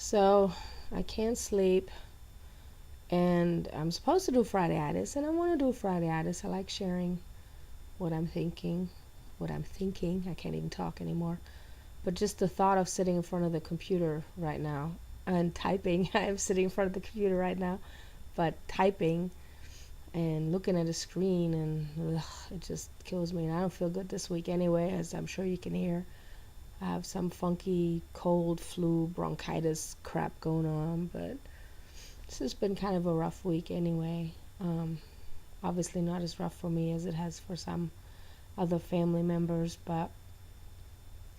So I can't sleep, and I'm supposed to do Fridayitis, and I want to do Fridayitis. I like sharing what I'm thinking, I can't even talk anymore. But just the thought of sitting in front of the computer right now and typing, I'm sitting in front of the computer right now, but typing and looking at a screen, and it just kills me. And I don't feel good this week anyway, as I'm sure you can hear. I have some funky cold, flu, bronchitis crap going on, but this has been kind of a rough week anyway. Um, Obviously not as rough for me as it has for some other family members, but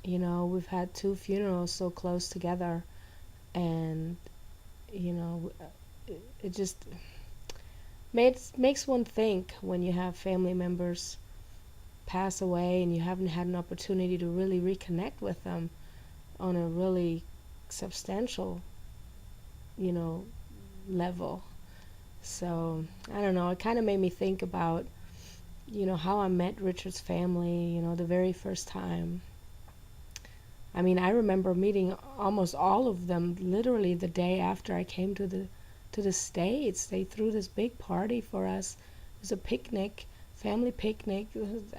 we've had two funerals so close together, and it just makes one think when you have family members pass away and you haven't had an opportunity to really reconnect with them on a really substantial, you know, level. So I don't know. It kind of made me think about, how I met Richard's family. The very first time. I mean, I remember meeting almost all of them literally the day after I came to the States. They threw this big party for us. It was a picnic, family picnic.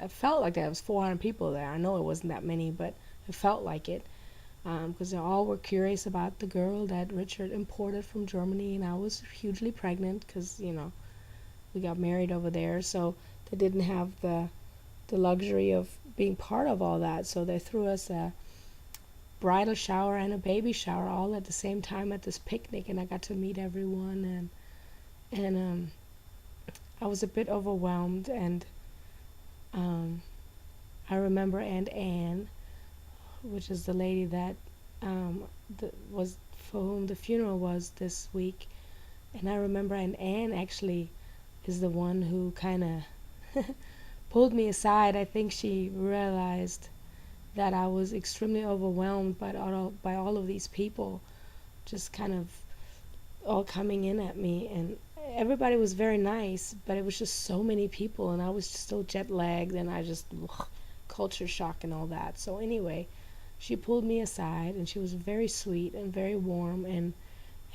I felt like there was 400 people there. I know it wasn't that many, but it felt like it, because they all were curious about the girl that Richard imported from Germany, and I was hugely pregnant because we got married over there, so they didn't have the luxury of being part of all that. So they threw us a bridal shower and a baby shower all at the same time at this picnic, and I got to meet everyone, and I was a bit overwhelmed. And um, I remember Aunt Anne, which is the lady that was for whom the funeral was this week, and I remember Aunt Anne actually is the one who kind of pulled me aside. I think she realized that I was extremely overwhelmed by all of these people just kind of all coming in at me, and everybody was very nice, but it was just so many people, and I was just so jet lagged, and I just culture shock and all that. So anyway, she pulled me aside, and she was very sweet and very warm, and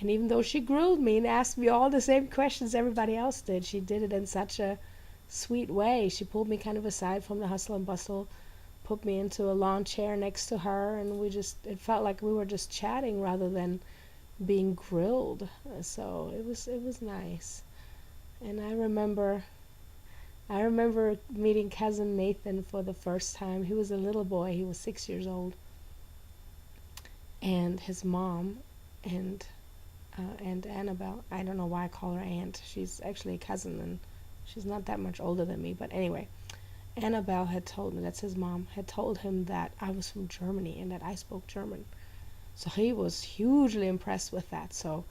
even though she grilled me and asked me all the same questions everybody else did, she did it in such a sweet way. She pulled me kind of aside from the hustle and bustle, put me into a lawn chair next to her, and it felt like we were just chatting rather than being grilled. So it was nice. And I remember meeting cousin Nathan for the first time. He was a little boy. He was 6 years old, and his mom and Annabelle. I don't know why I call her aunt. She's actually a cousin, and she's not that much older than me. But anyway, Annabelle had told me, that's his mom, had told him that I was from Germany and that I spoke German. So he was hugely impressed with that. So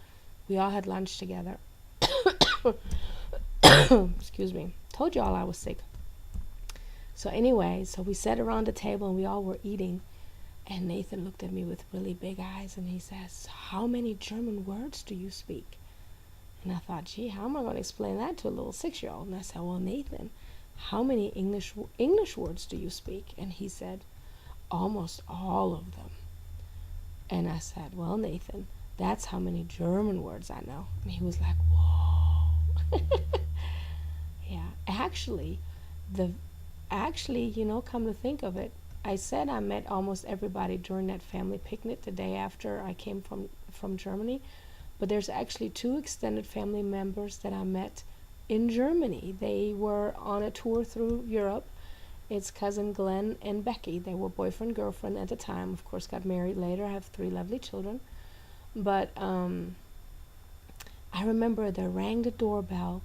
we all had lunch together. Excuse me. Told you all I was sick. So anyway, so we sat around the table and we all were eating. And Nathan looked at me with really big eyes and he says, "How many German words do you speak?" And I thought, gee, how am I going to explain that to a little 6-year-old? And I said, "Well, Nathan, how many English words do you speak?" And he said, "Almost all of them." And I said, "Well, Nathan, that's how many German words I know." And he was like, "Whoa." Yeah, actually, come to think of it, I said I met almost everybody during that family picnic the day after I came from Germany, but there's actually two extended family members that I met in Germany. They were on a tour through Europe. It's cousin Glenn and Becky. They were boyfriend girlfriend at the time. Of course, got married later. I have 3 lovely children. But I remember they rang the doorbell,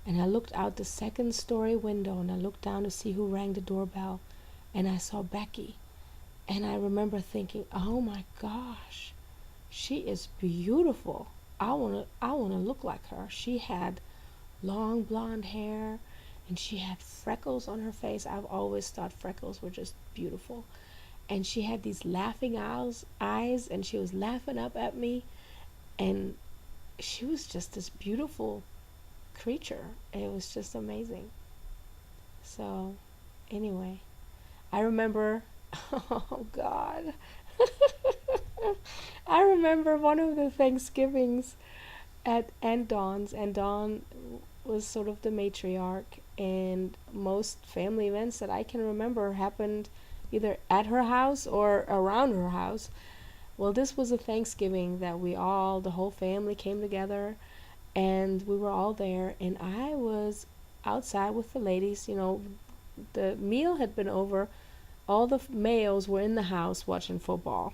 and I looked out the second story window, and I looked down to see who rang the doorbell, and I saw Becky. And I remember thinking, "Oh my gosh, she is beautiful. I wanna look like her." She had long blonde hair, and she had freckles on her face. I've always thought freckles were just beautiful. And she had these laughing eyes, and she was laughing up at me, and she was just this beautiful creature. It was just amazing. So, anyway, I remember, oh God, I remember one of the Thanksgivings at Aunt Dawn's. Aunt Dawn was sort of the matriarch, and most family events that I can remember happened either at her house or around her house. Well, this was a Thanksgiving that the whole family came together, and we were all there, and I was outside with the ladies. The meal had been over. All the males were in the house watching football.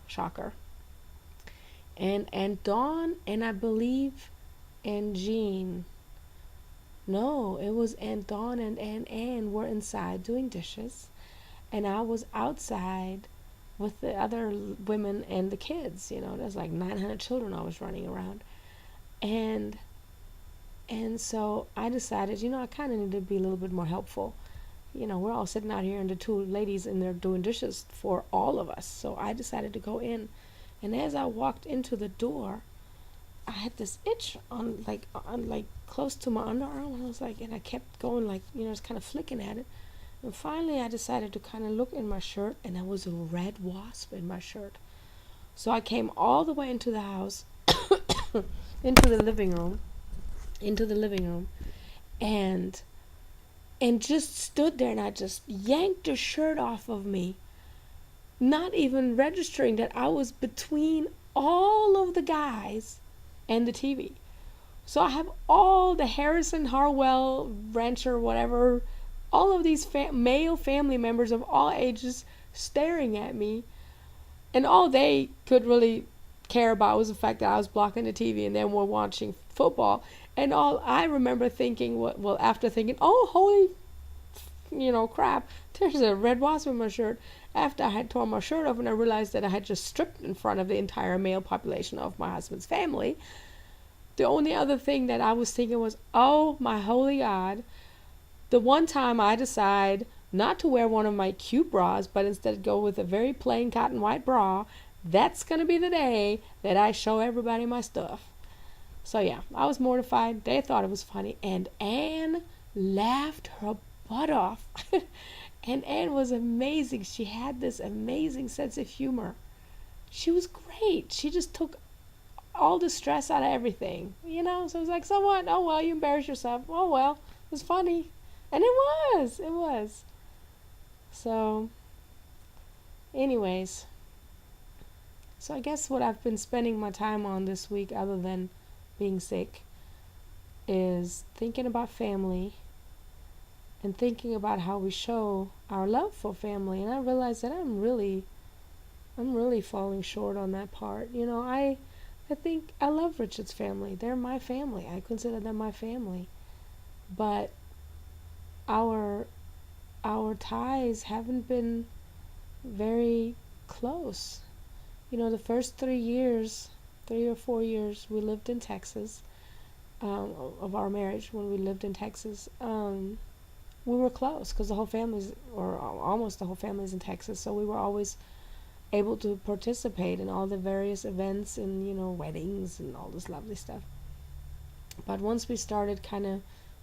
Shocker. And Dawn and I believe Aunt Jean. No, it was Aunt Dawn and Aunt Ann were inside doing dishes, and I was outside with the other women and the kids. There's like 900 children always running around, and so I decided, I kind of need to be a little bit more helpful. We're all sitting out here, and the two ladies in there doing dishes for all of us. So I decided to go in, and as I walked into the door, I had this itch on close to my underarm, and I kept going, just kind of flicking at it. And finally, I decided to kind of look in my shirt, and there was a red wasp in my shirt. So I came all the way into the house, into the living room, and just stood there, and I just yanked the shirt off of me, not even registering that I was between all of the guys and the TV. So I have all the Harrison, Harwell, Rancher, whatever, all of these male family members of all ages staring at me, and all they could really care about was the fact that I was blocking the TV and then we're watching football. And all I remember thinking, after thinking, oh, holy, crap, there's a red wasp in my shirt. After I had torn my shirt off, and I realized that I had just stripped in front of the entire male population of my husband's family. The only other thing that I was thinking was, oh my holy God, the one time I decide not to wear one of my cute bras, but instead go with a very plain cotton white bra, that's going to be the day that I show everybody my stuff. So yeah, I was mortified. They thought it was funny, and Anne laughed her butt off. And Anne was amazing. She had this amazing sense of humor. She was great. She just took all the stress out of everything, So it was like, so what? Oh, well, you embarrassed yourself. Oh, well, it was funny. And it was. So, anyways. So I guess what I've been spending my time on this week, other than being sick, is thinking about family and thinking about how we show our love for family. And I realize that I'm really falling short on that part. I think I love Richard's family. They're my family. I consider them my family. But our ties haven't been very close. The first 3 or 4 years we lived in Texas, of our marriage, when we lived in Texas, we were close because the whole family's, or almost the whole family's in Texas, so we were always able to participate in all the various events and, weddings and all this lovely stuff. But once we started kind of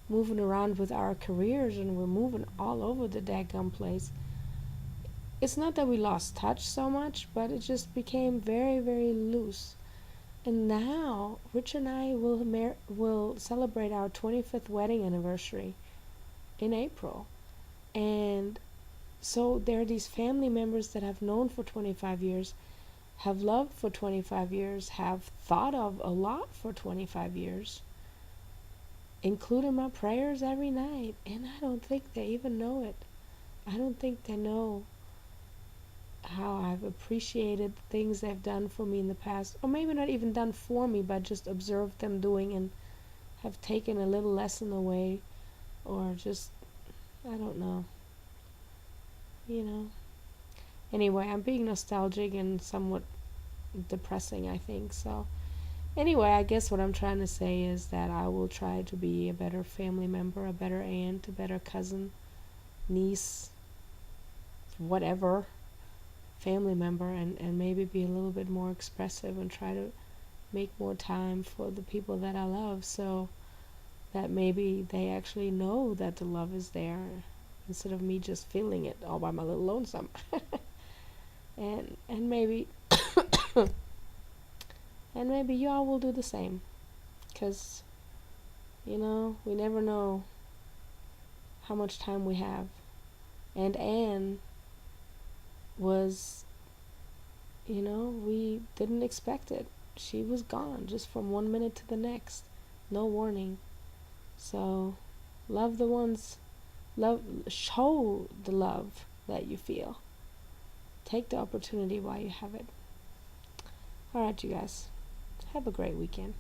moving around with our careers and we're moving all over the daggum place, it's not that we lost touch so much, but it just became very, very loose. And now, Rich and I will celebrate our 25th wedding anniversary in April. And so there are these family members that I've known for 25 years, have loved for 25 years, have thought of a lot for 25 years, including my prayers every night. And I don't think they even know it. I don't think they know how I've appreciated things they've done for me in the past, or maybe not even done for me, but just observed them doing and have taken a little lesson away, or just, I don't know, Anyway, I'm being nostalgic and somewhat depressing, I think. So anyway, I guess what I'm trying to say is that I will try to be a better family member, a better aunt, a better cousin, niece, whatever family member, and maybe be a little bit more expressive and try to make more time for the people that I love, so that maybe they actually know that the love is there instead of me just feeling it all by my little lonesome. and maybe And maybe y'all will do the same. Because, we never know how much time we have. And Anne was, we didn't expect it. She was gone just from one minute to the next. No warning. So, love the ones, show the love that you feel. Take the opportunity while you have it. Alright, you guys. Have a great weekend.